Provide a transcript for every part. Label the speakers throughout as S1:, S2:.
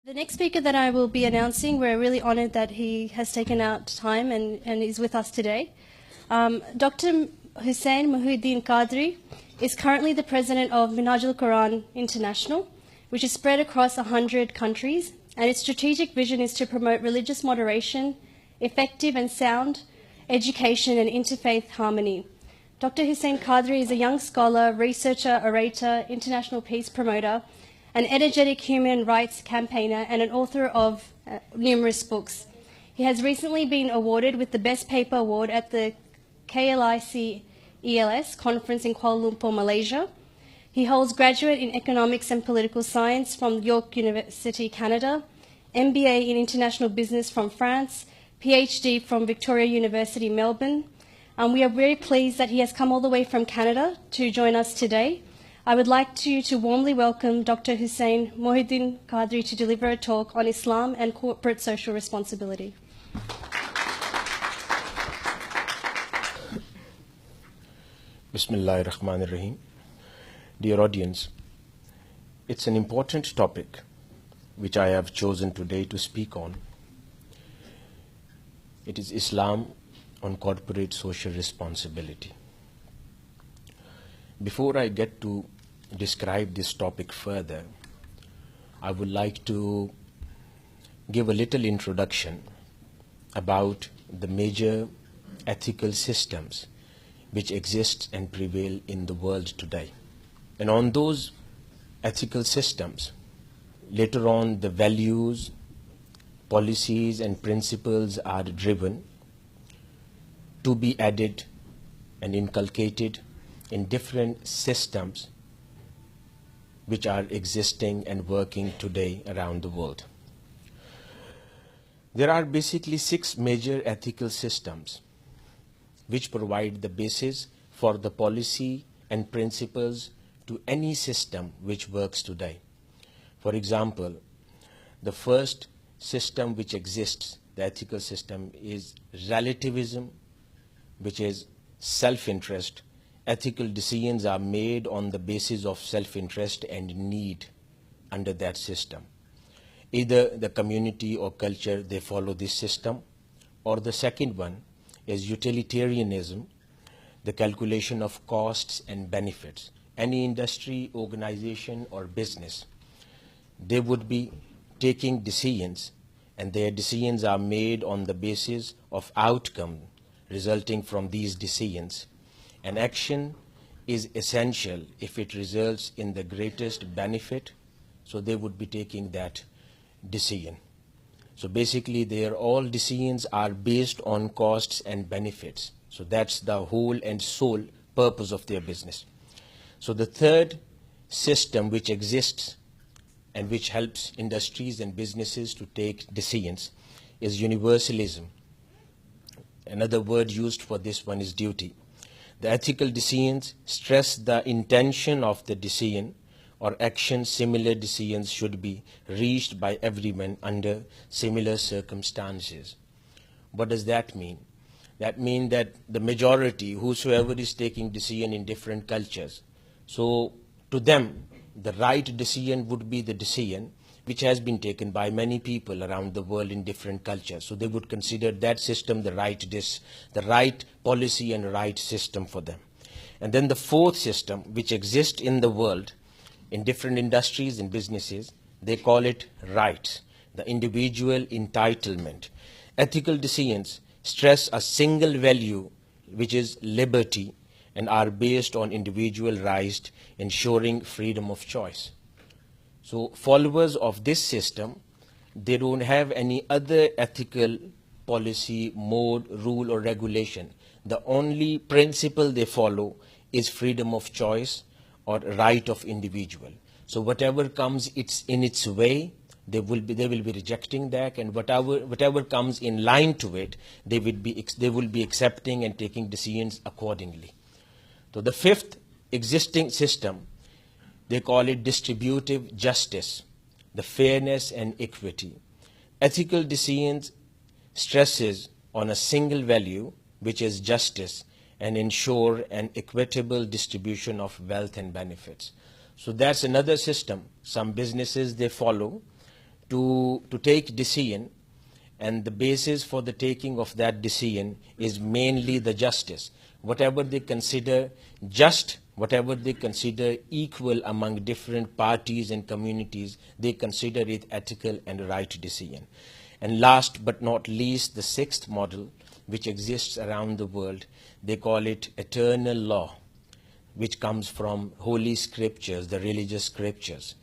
S1: The next speaker that I will be announcing, we're really honoured that he has taken out time and is with us today. Dr. Hussain Mohi-Ud-Din Qadri is currently the president of Minhaj-ul-Quran International, which is spread across 100 countries, and its strategic vision is to promote religious moderation, effective and sound education and interfaith harmony. Dr. Hussain Qadri is a young scholar, researcher, orator, international peace promoter, an energetic human rights campaigner, and an author of numerous books. He has recently been awarded with the Best Paper Award at the KLIC ELS conference in Kuala Lumpur, Malaysia. He holds graduate in economics and political science from York University, Canada, MBA in international business from France, PhD from Victoria University, Melbourne. We are very pleased that he has come all the way from Canada to join us today. I would like to warmly welcome Dr. Hussain Mohi-Ud-Din Qadri to deliver a talk on Islam and corporate social responsibility.
S2: Bismillahir-Rahmanir-Rahim. Dear audience, it's an important topic which I have chosen today to speak on. It is Islam on corporate social responsibility. Before I get to describe this topic further, I would like to give a little introduction about the major ethical systems which exist and prevail in the world today. And on those ethical systems, later on the values, policies and principles are driven to be added and inculcated in different systems which are existing and working today around the world. There are basically 6 major ethical systems which provide the basis for the policy and principles to any system which works today. For example, the first system which exists, the ethical system, is relativism, which is self-interest. Ethical decisions are made on the basis of self-interest and need under that system. Either the community or culture, they follow this system, or the second one is utilitarianism, the calculation of costs and benefits. Any industry, organization or business, they would be taking decisions, and their decisions are made on the basis of outcome resulting from these decisions. An action is essential if it results in the greatest benefit, so they would be taking that decision. So basically all decisions are based on costs and benefits. So that's the whole and sole purpose of their business. So the third system which exists and which helps industries and businesses to take decisions is universalism. Another word used for this one is duty. The ethical decisions stress the intention of the decision or action. Similar decisions should be reached by everyone under similar circumstances. What does that mean? That means that the majority, whosoever is taking decision in different cultures, so to them, the right decision would be the decision which has been taken by many people around the world in different cultures. So they would consider that system the right policy and right system for them. And then the fourth system which exists in the world in different industries and businesses, they call it rights, the individual entitlement. Ethical decisions stress a single value which is liberty and are based on individual rights, ensuring freedom of choice. So followers of this system, they don't have any other ethical policy, mode, rule or regulation. The only principle they follow is freedom of choice or right of individual. So whatever comes in its way, they will be rejecting that, and whatever comes in line to it, they will be accepting and taking decisions accordingly. So the fifth existing system, they call it distributive justice, the fairness and equity. Ethical decisions stresses on a single value, which is justice, and ensure an equitable distribution of wealth and benefits. So that's another system some businesses they follow to take decision, and the basis for the taking of that decision is mainly the justice. Whatever they consider just, whatever they consider equal among different parties and communities, they consider it ethical and right decision. And last but not least, the sixth model, which exists around the world, they call it eternal law, which comes from holy scriptures, the religious scriptures,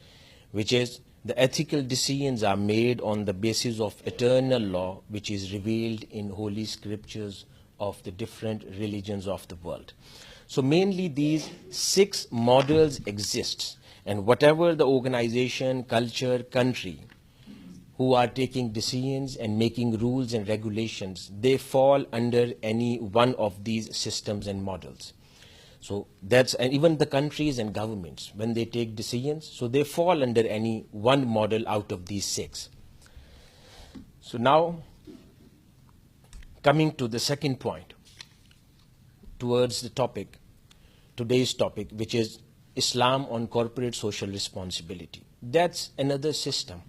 S2: which is the ethical decisions are made on the basis of eternal law, which is revealed in holy scriptures of the different religions of the world. So mainly these six models exist, and whatever the organization, culture, country who are taking decisions and making rules and regulations, they fall under any one of these systems and models. So that's, and even the countries and governments, when they take decisions, so they fall under any one model out of these six. So now, coming to the second point, towards the topic, today's topic, which is Islam on corporate social responsibility. That's another system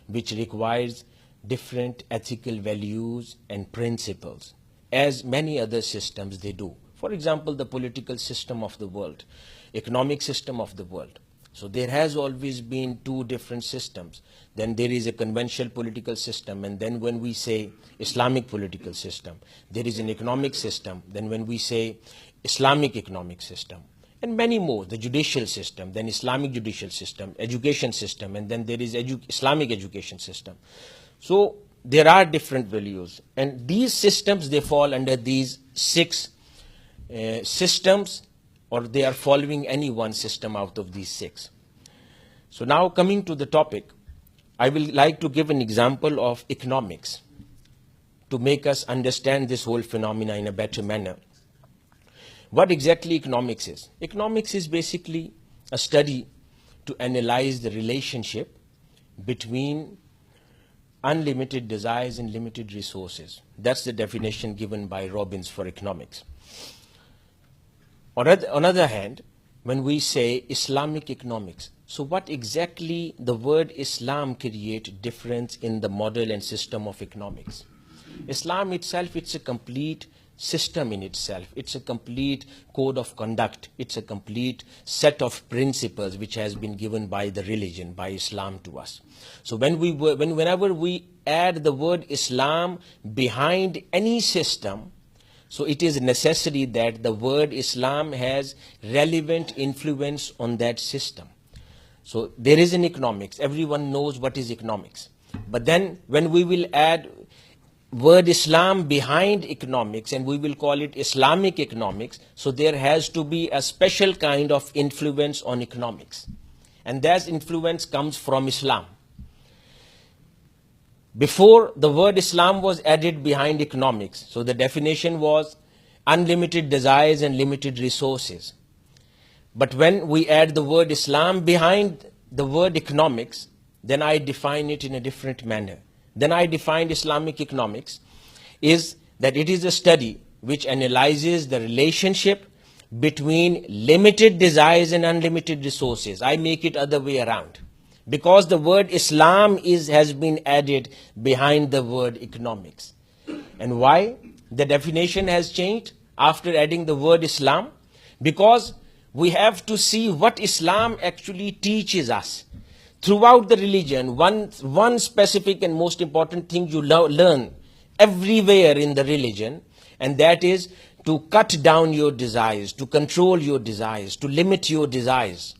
S2: which requires different ethical values and principles, as many other systems they do. For example, the political system of the world, economic system of the world. So there has always been two different systems. Then there is a conventional political system, and then when we say Islamic political system, there is an economic system. Then when we say Islamic economic system, and many more, the judicial system, then Islamic judicial system, education system, and then there is Islamic education system. So there are different values, and these systems, they fall under these six systems, or they are following any one system out of these six. So now coming to the topic, I will like to give an example of economics to make us understand this whole phenomena in a better manner. What exactly economics is? Economics is basically a study to analyze the relationship between unlimited desires and limited resources. That's the definition given by Robbins for economics. On the other hand, when we say Islamic economics, so what exactly the word Islam creates difference in the model and system of economics? Islam itself, it's a complete system in itself. It's a complete code of conduct. It's a complete set of principles which has been given by the religion, by Islam to us. So whenever we add the word Islam behind any system, so it is necessary that the word Islam has relevant influence on that system. So there is an economics. Everyone knows what is economics. But then when we will add word Islam behind economics and we will call it Islamic economics, so there has to be a special kind of influence on economics. And that influence comes from Islam. Before the word Islam was added behind economics, so the definition was unlimited desires and limited resources. But when we add the word Islam behind the word economics, then I define it in a different manner. Then I defined Islamic economics is that it is a study which analyzes the relationship between limited desires and unlimited resources. I make it other way around, because the word Islam has been added behind the word economics. And why the definition has changed after adding the word Islam? Because we have to see what Islam actually teaches us. Throughout the religion, one specific and most important thing you learn everywhere in the religion, and that is to cut down your desires, to control your desires, to limit your desires.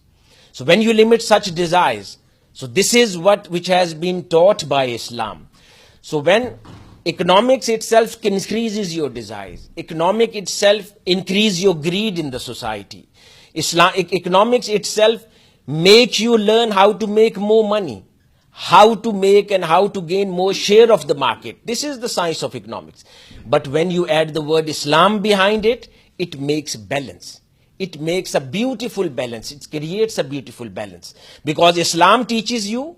S2: So when you limit such desires, so this is which has been taught by Islam. So when economics itself increases your desires, economic itself increase your greed in the society. Economics itself make you learn how to make more money, how to make and how to gain more share of the market. This is the science of economics. But when you add the word Islam behind it, it makes balance. It makes a beautiful balance. It creates a beautiful balance. Because Islam teaches you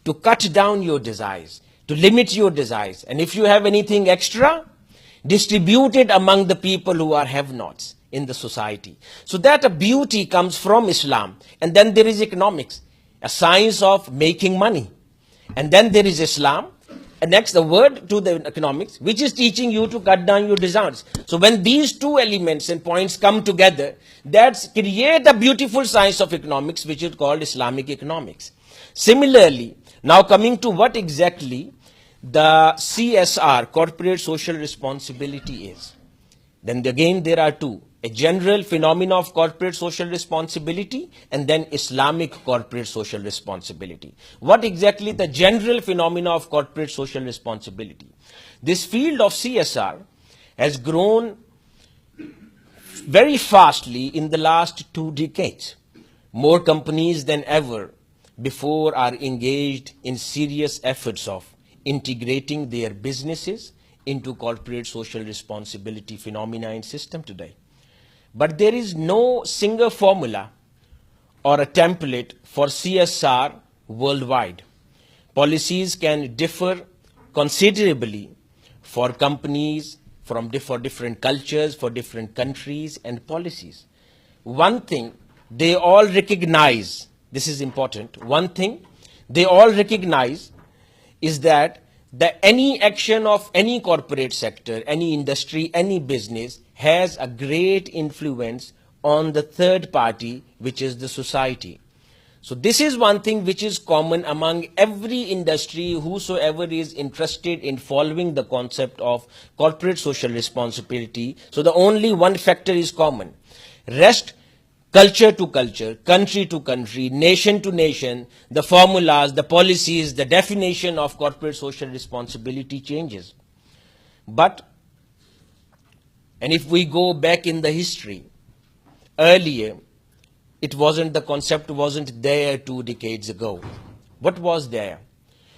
S2: to cut down your desires, to limit your desires. And if you have anything extra, distribute it among the people who are have-nots in the society. So that a beauty comes from Islam. And then there is economics, a science of making money. And then there is Islam. And next, the word to the economics, which is teaching you to cut down your desires. So when these two elements and points come together, that create a beautiful science of economics, which is called Islamic economics. Similarly, now coming to what exactly the CSR, corporate social responsibility, is. Then again, there are two: a general phenomena of corporate social responsibility and then Islamic corporate social responsibility. What exactly the general phenomena of corporate social responsibility? This field of CSR has grown very fastly in the last 2 decades. More companies than ever before are engaged in serious efforts of integrating their businesses into corporate social responsibility phenomena and system today. But there is no single formula or a template for CSR worldwide. Policies can differ considerably for companies, for different cultures, for different countries and policies. One thing they all recognize, this is important, one thing they all recognize is that any action of any corporate sector, any industry, any business has a great influence on the third party, which is the society. So this is one thing which is common among every industry, whosoever is interested in following the concept of corporate social responsibility. So the only one factor is common. Rest, culture to culture, country to country, nation to nation, the formulas, the policies, the definition of corporate social responsibility changes. And if we go back in the history, earlier, the concept wasn't there 2 decades ago. What was there?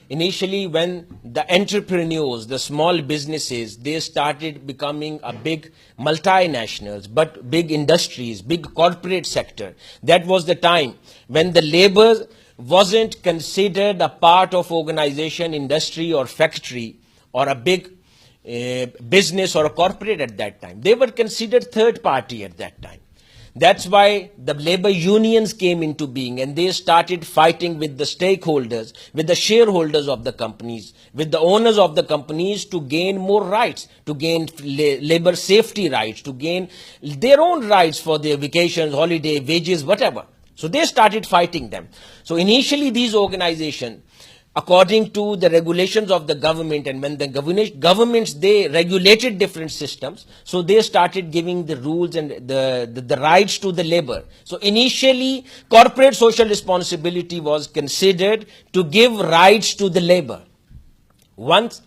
S2: Initially, when the entrepreneurs, the small businesses, they started becoming a big multinationals, but big industries, big corporate sector. That was the time when the labor wasn't considered a part of organization, industry or factory or a big business or a corporate at that time. They were considered third party at that time. That's why the labor unions came into being, and they started fighting with the stakeholders, with the shareholders of the companies, with the owners of the companies to gain more rights, to gain labor safety rights, to gain their own rights for their vacations, holiday, wages, whatever. So they started fighting them. So initially these organizations, according to the regulations of the government, and when the governments, they regulated different systems, so they started giving the rules and the rights to the labor. So initially, corporate social responsibility was considered to give rights to the labor. Once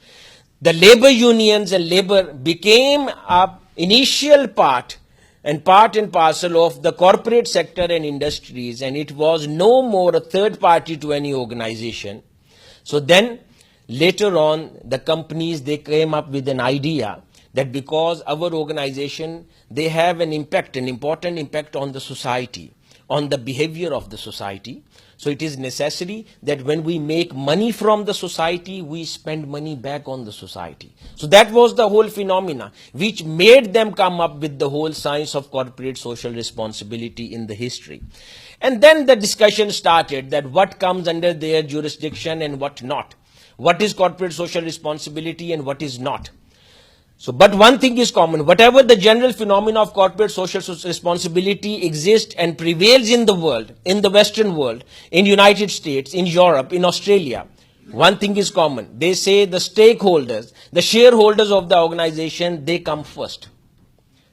S2: the labor unions and labor became an initial part and parcel of the corporate sector and industries, and it was no more a third party to any organization. So then, later on, the companies, they came up with an idea that because our organization, they have an important impact on the society, on the behavior of the society. So it is necessary that when we make money from the society, we spend money back on the society. So that was the whole phenomena which made them come up with the whole science of corporate social responsibility in the history. And then the discussion started that what comes under their jurisdiction and what not. What is corporate social responsibility and what is not. So, but one thing is common. Whatever the general phenomena of corporate social responsibility exists and prevails in the world, in the Western world, in United States, in Europe, in Australia, one thing is common. They say the stakeholders, the shareholders of the organization, they come first.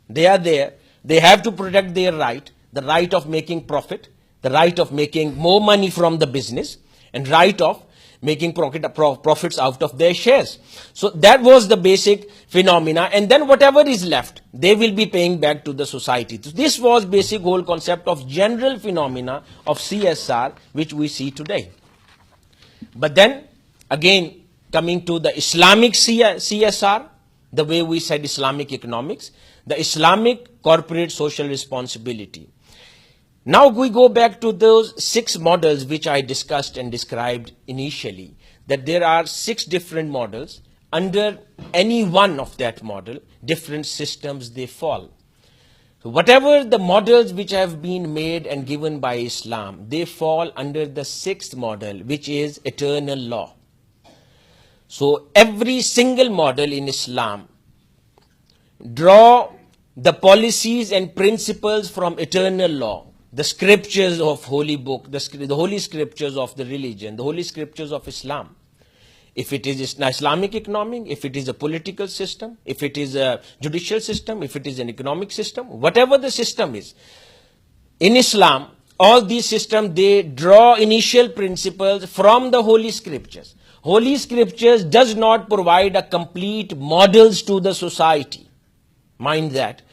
S2: They are there. They have to protect their right, the right of making profit, the right of making more money from the business, and right of making profits out of their shares. So that was the basic phenomena, and then whatever is left, they will be paying back to the society. So this was basic whole concept of general phenomena of CSR, which we see today. But then, again, coming to the Islamic CSR, the way we said Islamic economics, the Islamic corporate social responsibility. Now we go back to those 6 models which I discussed and described initially, that there are 6 different models. Under any one of that model, different systems they fall. So whatever the models which have been made and given by Islam, they fall under the 6th model, which is eternal law. So every single model in Islam draw the policies and principles from eternal law, the scriptures of holy book, the holy scriptures of the religion, the holy scriptures of Islam. If it is an Islamic economic, if it is a political system, if it is a judicial system, if it is an economic system, whatever the system is, in Islam, all these systems, they draw initial principles from the holy scriptures. Holy scriptures does not provide a complete models to the society. Mind that.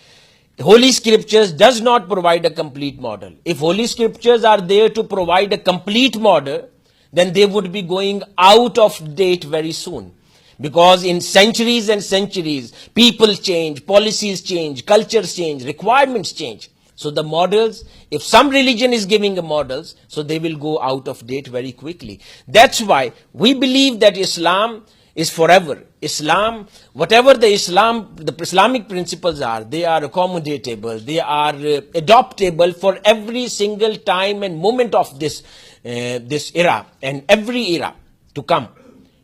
S2: Holy scriptures does not provide a complete model. If holy scriptures are there to provide a complete model, then they would be going out of date very soon. Because in centuries and centuries, people change, policies change, cultures change, requirements change. So the models, if some religion is giving a models, so they will go out of date very quickly. That's why we believe that Islam is forever. Islam, whatever the Islamic principles are, they are accommodatable, they are adoptable for every single time and moment of this era and every era to come.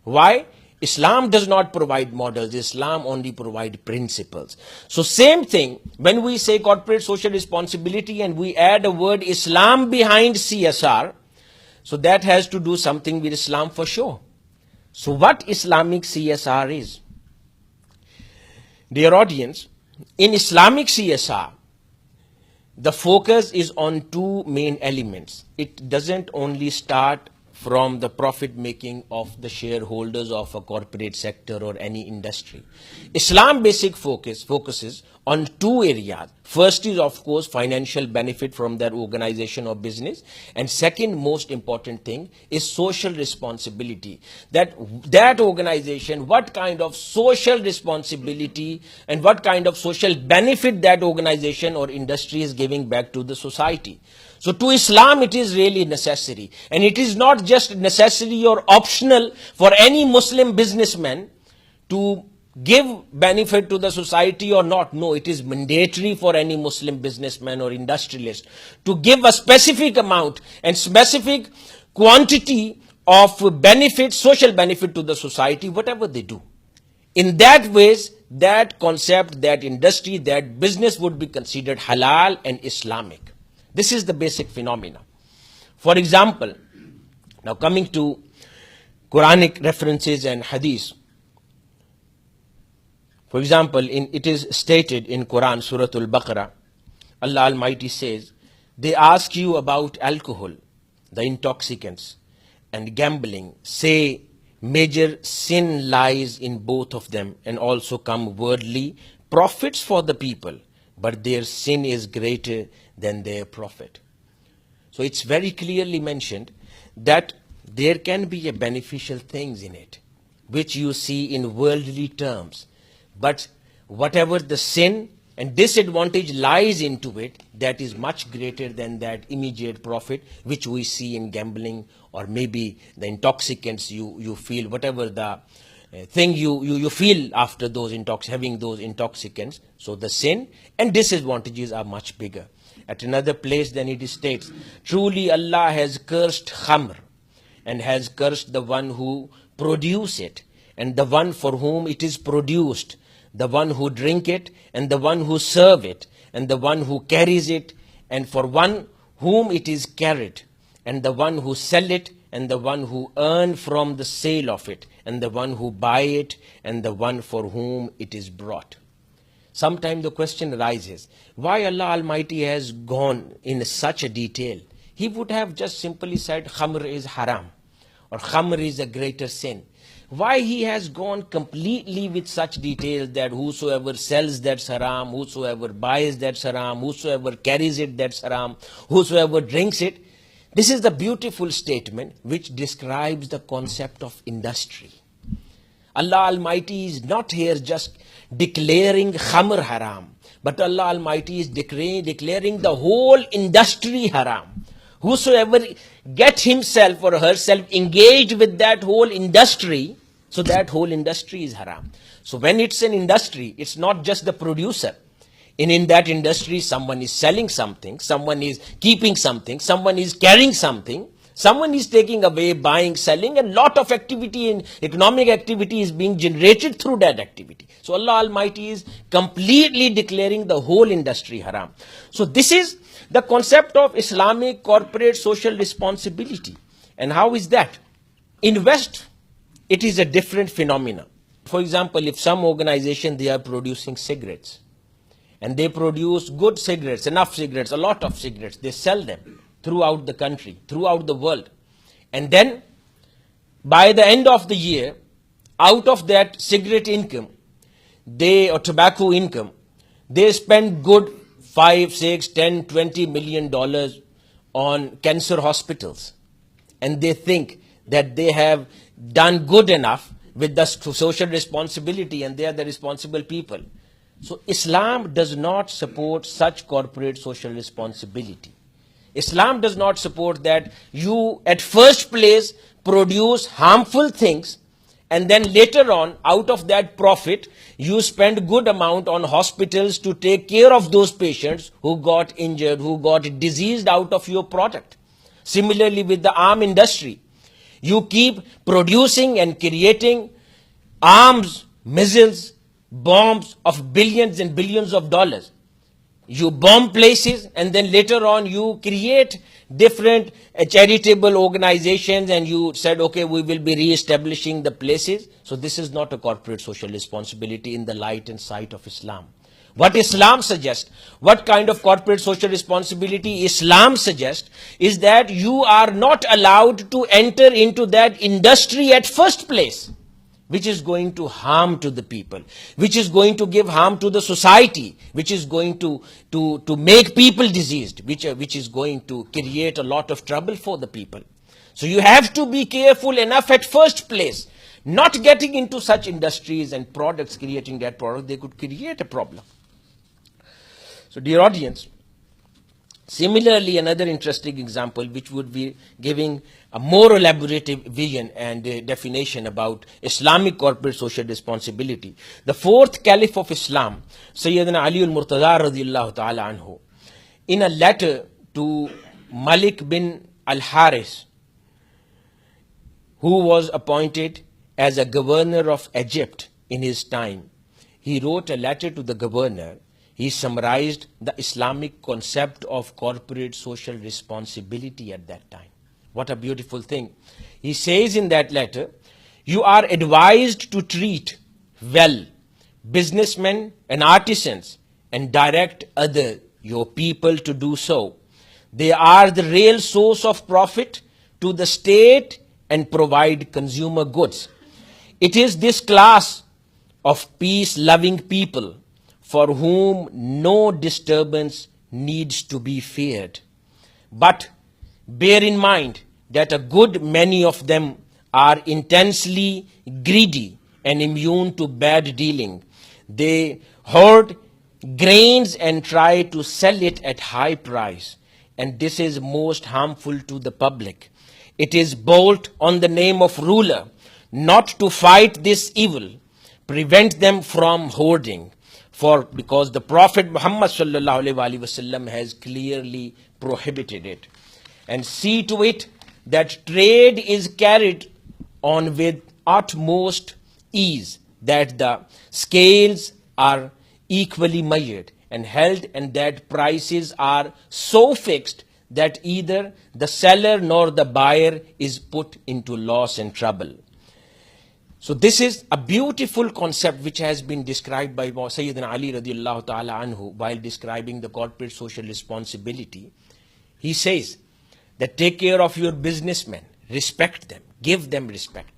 S2: Why? Islam does not provide models. Islam only provides principles. So same thing, when we say corporate social responsibility and we add a word Islam behind CSR, so that has to do something with Islam for sure. So what Islamic CSR is? Dear audience, in Islamic CSR, the focus is on two main elements. It doesn't only start from the profit making of the shareholders of a corporate sector or any industry. Islam basic focuses on two areas. First is, of course, financial benefit from their organization or business. And second most important thing is social responsibility. That organization, what kind of social responsibility and what kind of social benefit that organization or industry is giving back to the society. So to Islam, it is really necessary. And it is not just necessary or optional for any Muslim businessman to give benefit to the society or not. No, it is mandatory for any Muslim businessman or industrialist to give a specific amount and specific quantity of benefit, social benefit to the society, whatever they do. In that ways, that concept, that industry, that business would be considered halal and Islamic. This is the basic phenomena. For example, now coming to Quranic references and hadith. For example, it is stated in Quran, Surah Al-Baqarah, Allah Almighty says, they ask you about alcohol, the intoxicants, and gambling. Say, major sin lies in both of them, and also come worldly profits for the people, but their sin is greater than their profit. So it's very clearly mentioned that there can be a beneficial things in it, which you see in worldly terms. But whatever the sin and disadvantage lies into it, that is much greater than that immediate profit, which we see in gambling or maybe the intoxicants you feel, whatever the thing you feel after those having those intoxicants. So the sin and disadvantages are much bigger. At another place then it states, truly Allah has cursed khamr and has cursed the one who produce it and the one for whom it is produced, the one who drink it and the one who serve it and the one who carries it and for one whom it is carried and the one who sell it and the one who earn from the sale of it and the one who buy it and the one for whom it is brought. Sometimes the question arises, why Allah Almighty has gone in such a detail? He would have just simply said khamr is haram or khamr is a greater sin. Why he has gone completely with such details that whosoever sells that's haram, whosoever buys that's haram, whosoever carries it that's haram, whosoever drinks it. This is the beautiful statement which describes the concept of industry. Allah Almighty is not here just declaring khamr haram, but Allah Almighty is declaring the whole industry haram. Whosoever get himself or herself engaged with that whole industry, so that whole industry is haram. So when it's an industry, it's not just the producer. In that industry, someone is selling something, someone is keeping something, someone is carrying something Someone is taking away, buying, selling, and lot of activity and economic activity is being generated through that activity. So Allah Almighty is completely declaring the whole industry haram. So this is the concept of Islamic corporate social responsibility. And how is that? In West, it is a different phenomenon. For example, if some organization, they are producing cigarettes, and they produce good cigarettes, enough cigarettes, a lot of cigarettes, they sell them throughout the country, throughout the world. And then, by the end of the year, out of that cigarette income, or tobacco income, they spend good 5, 6, 10, 20 million dollars on cancer hospitals. And they think that they have done good enough with the social responsibility and they are the responsible people. So Islam does not support such corporate social responsibility. Islam does not support that you at first place produce harmful things and then later on, out of that profit, you spend good amount on hospitals to take care of those patients who got injured, who got diseased out of your product. Similarly with the arm industry, you keep producing and creating arms, missiles, bombs of billions and billions of dollars. You bomb places and then later on you create different charitable organizations and you said, okay, we will be re-establishing the places. So this is not a corporate social responsibility in the light and sight of Islam. What Islam suggests, what kind of corporate social responsibility Islam suggests is that you are not allowed to enter into that industry at first place, which is going to harm to the people, which is going to give harm to the society, which is going to make people diseased, which is going to create a lot of trouble for the people. So you have to be careful enough at first place, not getting into such industries and products, creating that product, they could create a problem. So dear audience, similarly, another interesting example which would be giving a more elaborative vision and definition about Islamic corporate social responsibility. The fourth Caliph of Islam, Sayyidina Ali al-Murtada radiyallahu ta'ala anhu, in a letter to Malik bin al-Haris, who was appointed as a governor of Egypt in his time, he wrote a letter to the governor. He summarized the Islamic concept of corporate social responsibility at that time. What a beautiful thing. He says in that letter, you are advised to treat well businessmen and artisans and direct your people to do so. They are the real source of profit to the state and provide consumer goods. It is this class of peace-loving people for whom no disturbance needs to be feared. But bear in mind that a good many of them are intensely greedy and immune to bad dealing. They hoard grains and try to sell it at high price, and this is most harmful to the public. It is bold on the name of ruler not to fight this evil, prevent them from hoarding. Because the Prophet Muhammad sallallahu alaihi wasallam has clearly prohibited it. And see to it that trade is carried on with utmost ease, that the scales are equally measured and held, and that prices are so fixed that either the seller nor the buyer is put into loss and trouble. So this is a beautiful concept which has been described by Sayyidina Ali radiallahu ta'ala anhu while describing the corporate social responsibility. He says that take care of your businessmen, respect them, give them respect,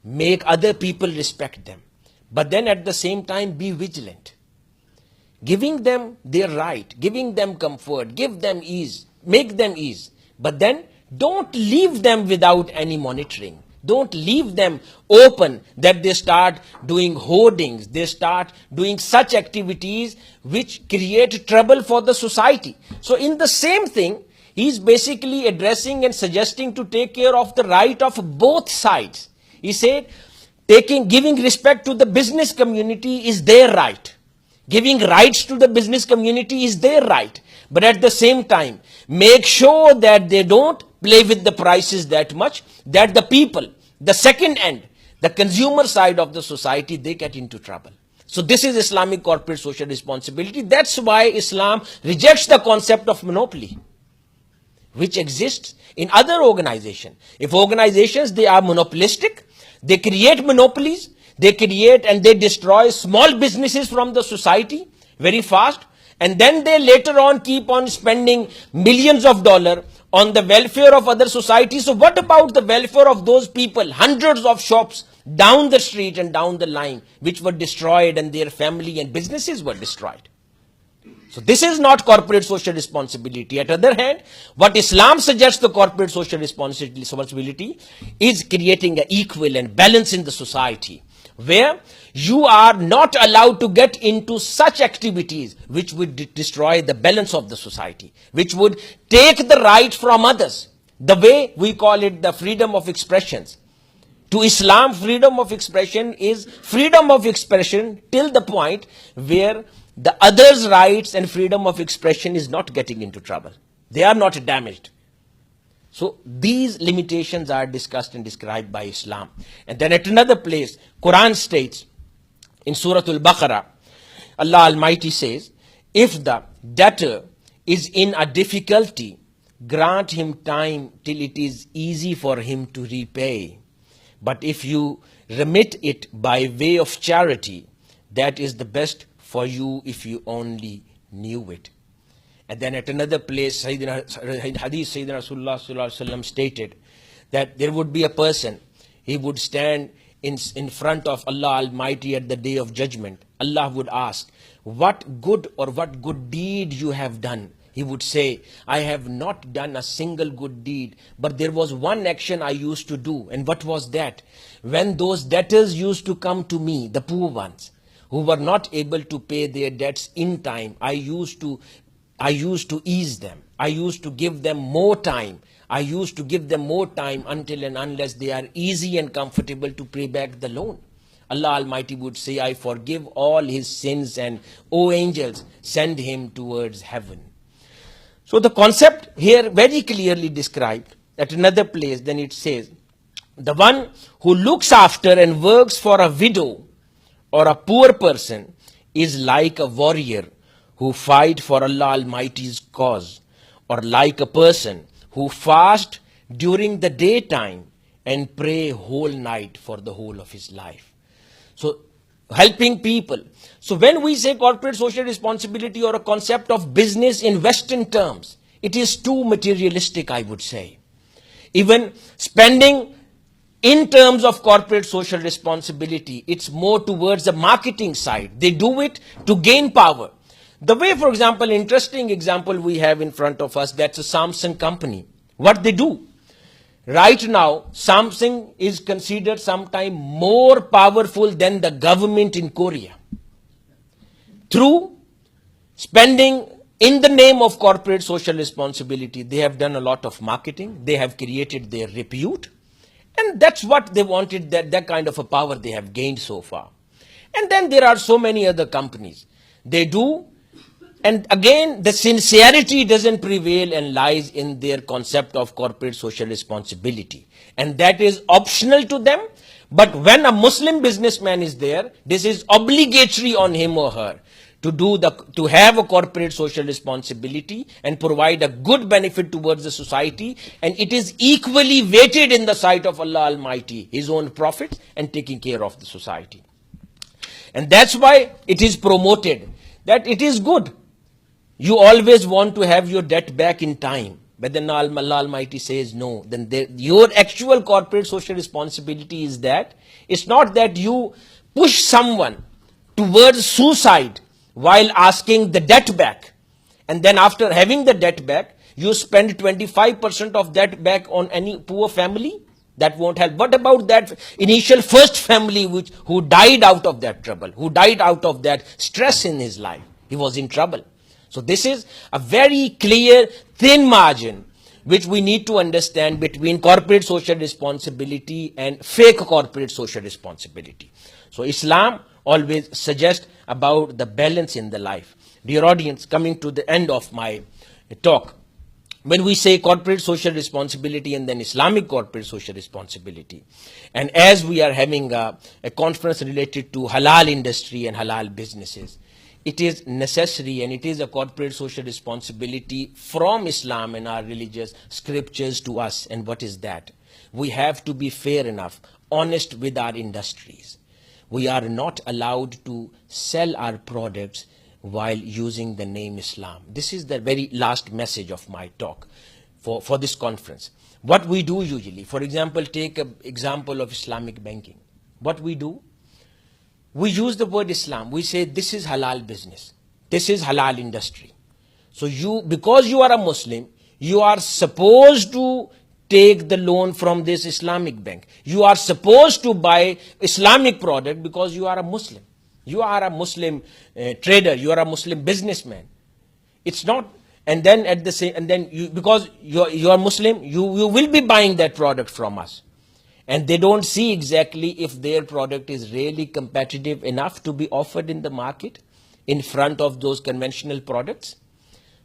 S2: make other people respect them. But then at the same time be vigilant, giving them their right, giving them comfort, give them ease, make them ease. But then don't leave them without any monitoring. Don't leave them open that they start doing hoardings, they start doing such activities which create trouble for the society. So in the same thing, he's basically addressing and suggesting to take care of the right of both sides. He said, giving respect to the business community is their right. Giving rights to the business community is their right. But at the same time, make sure that they don't play with the prices that much that the people, the second end, the consumer side of the society, they get into trouble. So this is Islamic corporate social responsibility. That's why Islam rejects the concept of monopoly, which exists in other organizations. If organizations, they are monopolistic, they create monopolies, they create and they destroy small businesses from the society very fast, and then they later on keep on spending millions of dollars on the welfare of other societies. So what about the welfare of those people, hundreds of shops down the street and down the line, which were destroyed and their family and businesses were destroyed? So this is not corporate social responsibility. At the other hand, what Islam suggests the corporate social responsibility is creating an equal and balance in the society, where you are not allowed to get into such activities which would destroy the balance of the society, which would take the right from others. The way we call it the freedom of expressions. To Islam, freedom of expression is freedom of expression till the point where the others' rights and freedom of expression is not getting into trouble. They are not damaged. So these limitations are discussed and described by Islam. And then at another place, Quran states in Surah Al-Baqarah, Allah Almighty says, if the debtor is in a difficulty, grant him time till it is easy for him to repay. But if you remit it by way of charity, that is the best for you if you only knew it. And then at another place, Hadith Sayyidina Rasulullah Sallallahu Alaihi Wasallam stated that there would be a person, he would stand in front of Allah Almighty at the day of judgment. Allah would ask, what good or what good deed you have done? He would say, I have not done a single good deed, but there was one action I used to do. And what was that? When those debtors used to come to me, the poor ones, who were not able to pay their debts in time, I used to ease them. I used to give them more time. I used to give them more time until and unless they are easy and comfortable to pay back the loan. Allah Almighty would say, I forgive all his sins, and O angels, send him towards heaven. So the concept here very clearly described. At another place, then it says, the one who looks after and works for a widow or a poor person is like a warrior who fight for Allah Almighty's cause, or like a person who fast during the daytime and pray whole night for the whole of his life. So helping people. So when we say corporate social responsibility or a concept of business in Western terms, it is too materialistic, I would say. Even spending in terms of corporate social responsibility, it's more towards the marketing side. They do it to gain power. The way, for example, interesting example we have in front of us, that's a Samsung company. What they do? Right now, Samsung is considered sometime more powerful than the government in Korea. Through spending in the name of corporate social responsibility, they have done a lot of marketing. They have created their repute. And that's what they wanted, that kind of a power they have gained so far. And then there are so many other companies. They do. And again, the sincerity doesn't prevail and lies in their concept of corporate social responsibility. And that is optional to them. But when a Muslim businessman is there, this is obligatory on him or her to have a corporate social responsibility and provide a good benefit towards the society. And it is equally weighted in the sight of Allah Almighty, his own profits and taking care of the society. And that's why it is promoted that it is good. You always want to have your debt back in time. But then Allah Almighty says no. Then your actual corporate social responsibility is that it's not that you push someone towards suicide while asking the debt back. And then after having the debt back, you spend 25% of that back on any poor family. That won't help. What about that initial first family who died out of that trouble, who died out of that stress in his life? He was in trouble. So this is a very clear, thin margin which we need to understand between corporate social responsibility and fake corporate social responsibility. So Islam always suggests about the balance in the life. Dear audience, coming to the end of my talk, when we say corporate social responsibility and then Islamic corporate social responsibility, and as we are having a conference related to halal industry and halal businesses, it is necessary and it is a corporate social responsibility from Islam and our religious scriptures to us. And what is that? We have to be fair enough, honest with our industries. We are not allowed to sell our products while using the name Islam. This is the very last message of my talk for this conference. What we do usually, for example, take an example of Islamic banking. What we do, we use the word Islam. We say this is halal business. This is halal industry. So you, because you are a Muslim, you are supposed to take the loan from this Islamic bank. You are supposed to buy Islamic product because you are a Muslim. You are a Muslim trader. You are a Muslim businessman. It's not, and then at the same, and then you, because you are Muslim, you will be buying that product from us. And they don't see exactly if their product is really competitive enough to be offered in the market in front of those conventional products.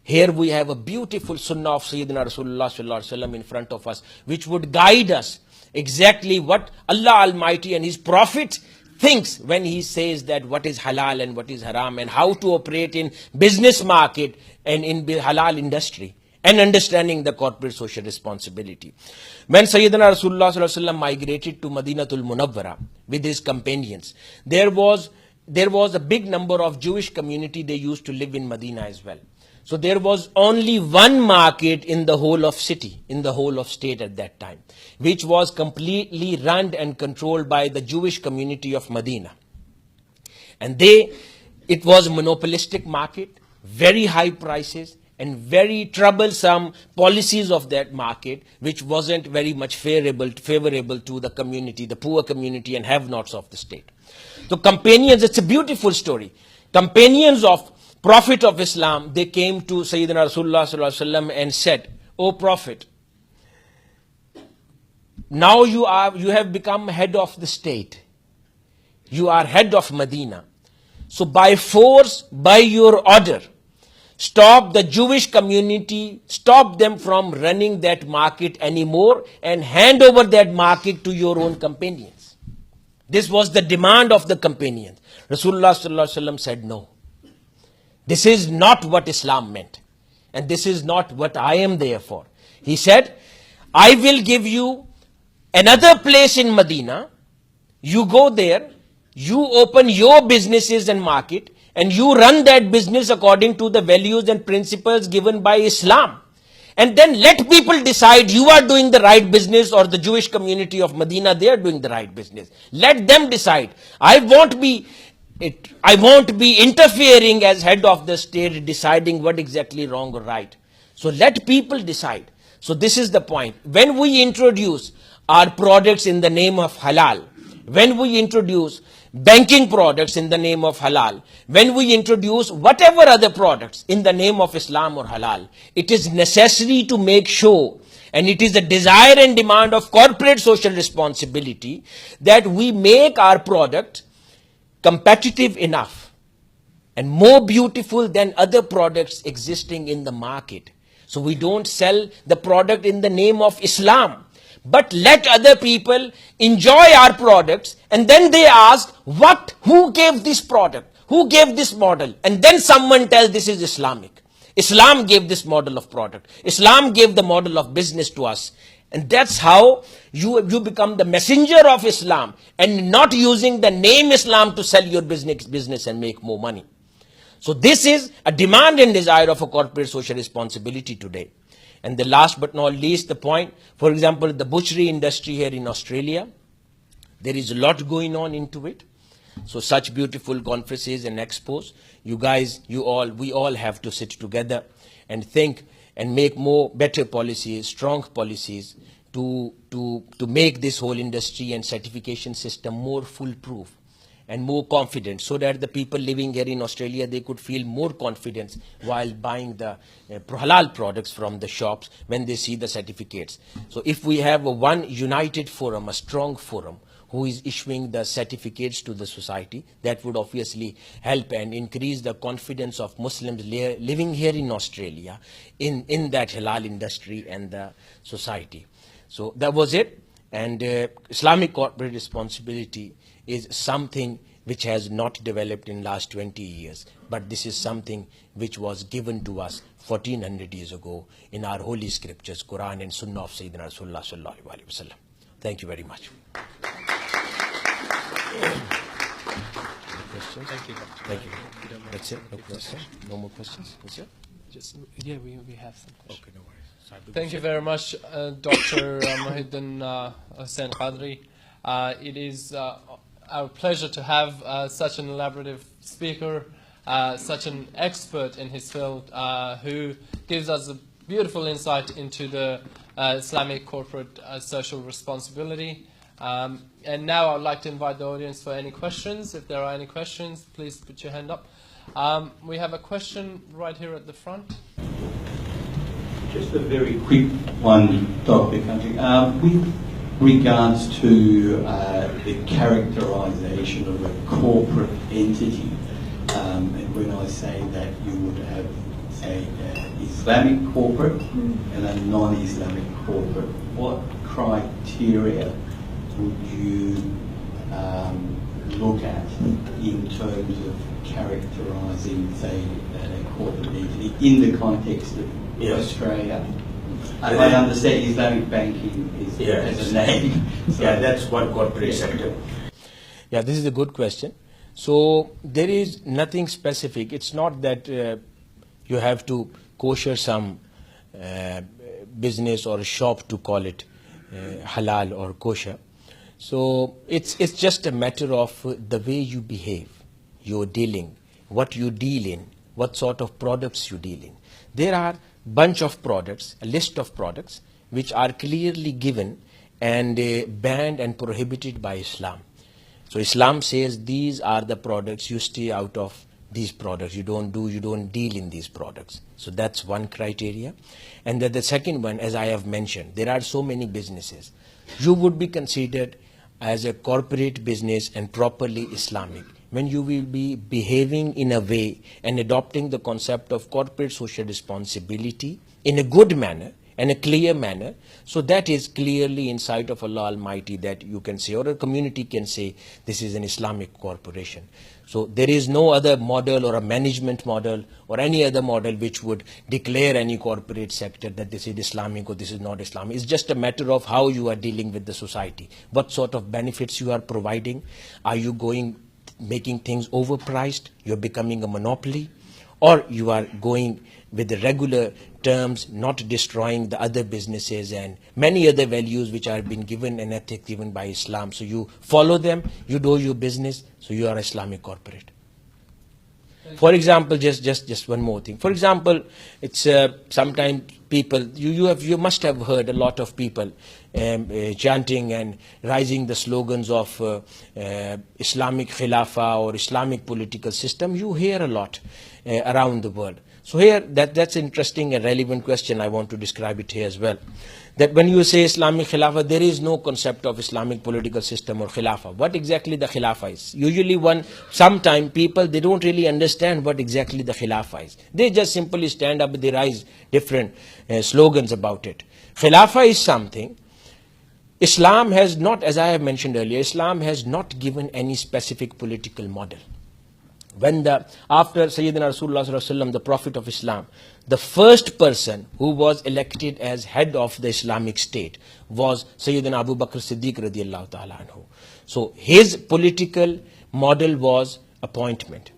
S2: Here we have a beautiful sunnah of Sayyidina Rasulullah sallallahu alaihi wasallam in front of us, which would guide us exactly what Allah Almighty and His Prophet thinks when he says that what is halal and what is haram, and how to operate in business market and in halal industry, and understanding the corporate social responsibility. When Sayyidina Rasulullah sallallahu alaihi wasallam migrated to Madinatul Munawwara with his companions, there was a big number of Jewish community. They used to live in Medina as well. So there was only one market in the whole of city, in the whole of state at that time, which was completely run and controlled by the Jewish community of Medina. And it was a monopolistic market, very high prices, and very troublesome policies of that market, which wasn't very much favorable to the community, the poor community and have-nots of the state. So companions, it's a beautiful story. Companions of Prophet of Islam, they came to Sayyidina Rasulullah sallallahu alaihi wasallam and said, "O Prophet, now you have become head of the state. You are head of Medina. So by force, by your order, stop the Jewish community, stop them from running that market anymore and hand over that market to your own companions." This was the demand of the companions. Rasulullah sallallahu alaihi wasallam said, "No. This is not what Islam meant. And this is not what I am there for." He said, "I will give you another place in Medina. You go there, you open your businesses and market, and you run that business according to the values and principles given by Islam. And then let people decide you are doing the right business or the Jewish community of Medina, they are doing the right business. Let them decide. I won't be interfering as head of the state, deciding what exactly wrong or right. So let people decide." So this is the point. When we introduce our products in the name of halal, when we introduce banking products in the name of halal, when we introduce whatever other products in the name of Islam or halal, it is necessary to make sure, and it is a desire and demand of corporate social responsibility, that we make our product competitive enough and more beautiful than other products existing in the market. So we don't sell the product in the name of Islam, but let other people enjoy our products, and then they ask, who gave this product? Who gave this model? And then someone tells this is Islamic. Islam gave this model of product. Islam gave the model of business to us. And that's how you become the messenger of Islam, and not using the name Islam to sell your business and make more money. So this is a demand and desire of a corporate social responsibility today. And the last but not least, the point, for example, the butchery industry here in Australia, there is a lot going on into it. So such beautiful conferences and expos, we all have to sit together and think and make better policies, strong policies to make this whole industry and certification system more foolproof and more confident, so that the people living here in Australia, they could feel more confidence while buying the halal products from the shops when they see the certificates. So if we have one united forum, a strong forum, who is issuing the certificates to the society. That would obviously help and increase the confidence of Muslims living here in Australia in that halal industry and the society. So that was it. And Islamic corporate responsibility is something which has not developed in last 20 years, but this is something which was given to us 1400 years ago in our holy scriptures, Quran and Sunnah of Sayyidina Rasulullah sallallahu alaihi wasallam. Thank you very much. Questions?
S3: Thank you.
S2: Thank you. That's it? No questions? No more questions? That's it?
S3: Yeah, we have some questions.
S2: Okay, no worries.
S3: Thank you very much, Dr. Mohi-Ud-Din Hassan Qadri. It is our pleasure to have such an elaborative speaker, such an expert in his field, who gives us a beautiful insight into the Islamic corporate social responsibility. And now I'd like to invite the audience for any questions. If there are any questions, please put your hand up. We have a question right here at the front.
S4: Just a very quick one, Dr. Qadri. With regards to the characterisation of a corporate entity, and when I say that you would have, say, an Islamic corporate and a non-Islamic corporate, what criteria would you look at in terms of characterising, say, a corporate entity in the context of Australia? I understand Islamic banking is as a name. So
S2: yeah, that's one corporate sector. Yeah, this is a good question. So there is nothing specific. It's not that you have to kosher some business or shop to call it halal or kosher. So it's just a matter of the way you behave, you're dealing, what you deal in, what sort of products you deal in. There are bunch of products, a list of products which are clearly given and banned and prohibited by Islam. So Islam says these are the products, you stay out of these products, you don't deal in these products. So that's one criteria. And then the second one, as I have mentioned, there are so many businesses. You would be considered as a corporate business and properly Islamic when you will be behaving in a way and adopting the concept of corporate social responsibility in a good manner and a clear manner. So that is clearly in sight of Allah Almighty that you can say, or a community can say, this is an Islamic corporation. So there is no other model or a management model or any other model which would declare any corporate sector that this is Islamic or this is not Islamic. It's just a matter of how you are dealing with the society. What sort of benefits you are providing? Are you making things overpriced? You're becoming a monopoly? Or you are going with the regular terms, not destroying the other businesses and many other values which are been given and ethics given by Islam. So you follow them, you do your business, so you are Islamic corporate. For example, just one more thing. For example, it's sometimes people, you must have heard a lot of people chanting and rising the slogans of Islamic Khilafah or Islamic political system. You hear a lot around the world. So here, that's an interesting and relevant question. I want to describe it here as well. That when you say Islamic Khilafah, there is no concept of Islamic political system or Khilafah. What exactly the Khilafah is? Usually sometimes people, they don't really understand what exactly the Khilafah is. They just simply stand up, they rise different slogans about it. Khilafah is something. Islam has not, as I have mentioned earlier, Islam has not given any specific political model. After Sayyidina Rasulullah sallallahu alaihi wasallam, the Prophet of Islam, the first person who was elected as head of the Islamic State was Sayyidina Abu Bakr Siddiq radiallahu ta'ala anhu. So his political model was appointment.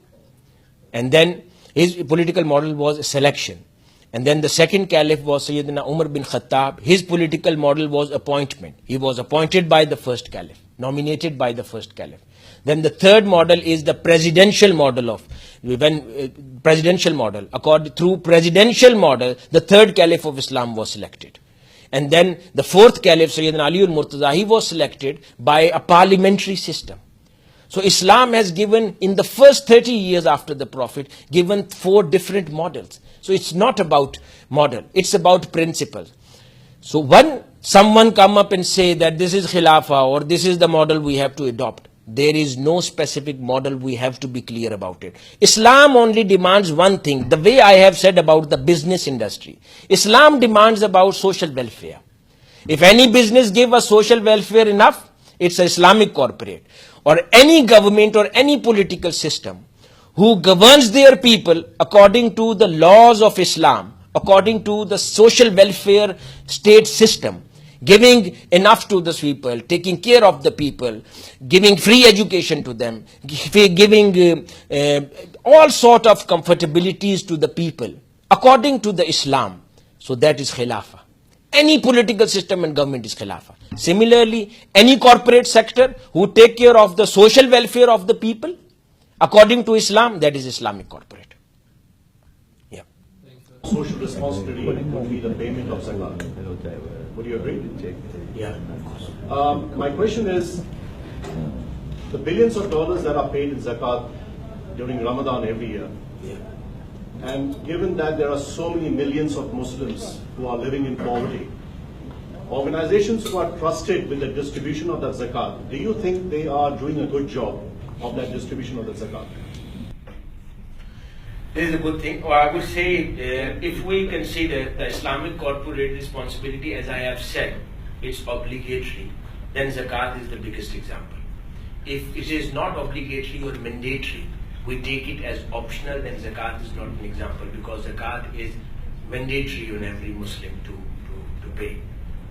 S2: And then his political model was selection. And then the second caliph was Sayyidina Umar bin Khattab. His political model was appointment. He was appointed by the first caliph, nominated by the first caliph. Then the third model is the presidential model Through presidential model, the third caliph of Islam was selected. And then the fourth caliph, Sayyidina Ali al-Murtaza, he was selected by a parliamentary system. So Islam has given, in the first 30 years after the Prophet, given 4 different models. So it's not about model, it's about principles. So one someone come up and say that this is Khilafah or this is the model we have to adopt. There is no specific model, we have to be clear about it. Islam only demands one thing, the way I have said about the business industry. Islam demands about social welfare. If any business give us social welfare enough, it's an Islamic corporate. Or any government or any political system who governs their people according to the laws of Islam, according to the social welfare state system, giving enough to the people, taking care of the people, giving free education to them, giving all sort of comfortabilities to the people, according to the Islam. So that is Khilafah. Any political system and government is Khilafah. Similarly, any corporate sector who take care of the social welfare of the people, according to Islam, that is Islamic corporate. Yeah.
S5: Social responsibility would be the payment of zakat. Would you agree?
S2: Yeah.
S5: My question is, the billions of dollars that are paid in zakat during Ramadan every year, and given that there are so many millions of Muslims who are living in poverty, organizations who are trusted with the distribution of that zakat, do you think they are doing a good job of that distribution of the zakat?
S2: This is a good thing. Or I would say, if we consider the Islamic corporate responsibility, as I have said, it's obligatory, then zakat is the biggest example. If it is not obligatory or mandatory, we take it as optional, then zakat is not an example, because zakat is mandatory on every Muslim to pay,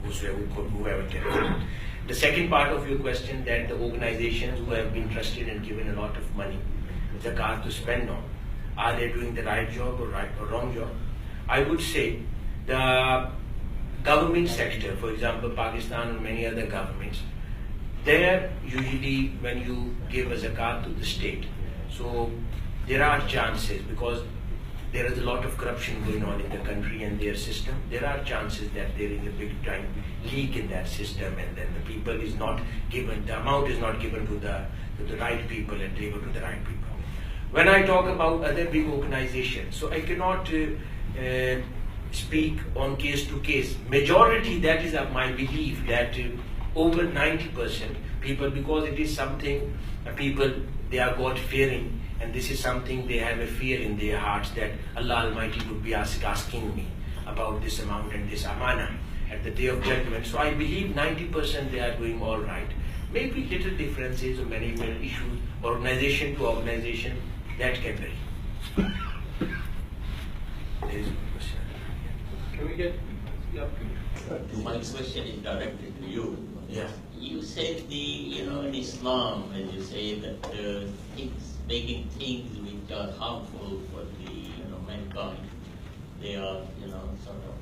S2: whoever can. The second part of your question, that the organizations who have been trusted and given a lot of money, zakat to spend on, are they doing the right job or wrong job? I would say the government sector, for example, Pakistan or many other governments, there usually when you give a zakat to the state, so there are chances, because there is a lot of corruption going on in the country and their system, there are chances that there is a big time leak in that system, and then the people is not given, the amount is not given to the right people and delivered to the right people. When I talk about other big organizations, so I cannot speak on case to case. Majority, that is my belief, that over 90% people, because it is something people, they are God fearing, and this is something they have a fear in their hearts that Allah Almighty would be asking me about this amount and this amana at the Day of Judgment. So I believe 90% they are doing all right. Maybe little differences or many issues, organization to organization, that can vary. There is a question.
S5: Can we get? Yeah.
S6: My question is directed to you.
S2: Yeah.
S6: You said in Islam, when you say that making things which are harmful for the mankind, they are sort of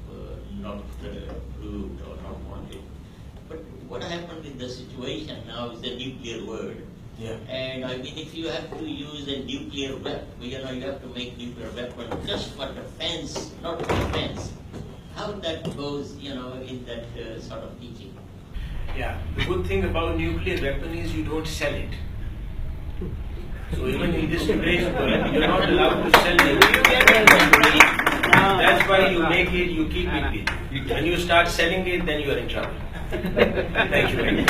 S6: not approved or not wanted. But what happened in the situation now is a nuclear world.
S2: Yeah.
S6: And I mean, if you have to use a nuclear weapon, you have to make nuclear weapon just for defense, not defense. How that goes, in that sort of teaching?
S2: Yeah. The good thing about nuclear weapon is you don't sell it. So even in this today's world, you're not allowed to sell it. That's why you make it, you keep it. When you start selling it, then you are in trouble. Thank you very much.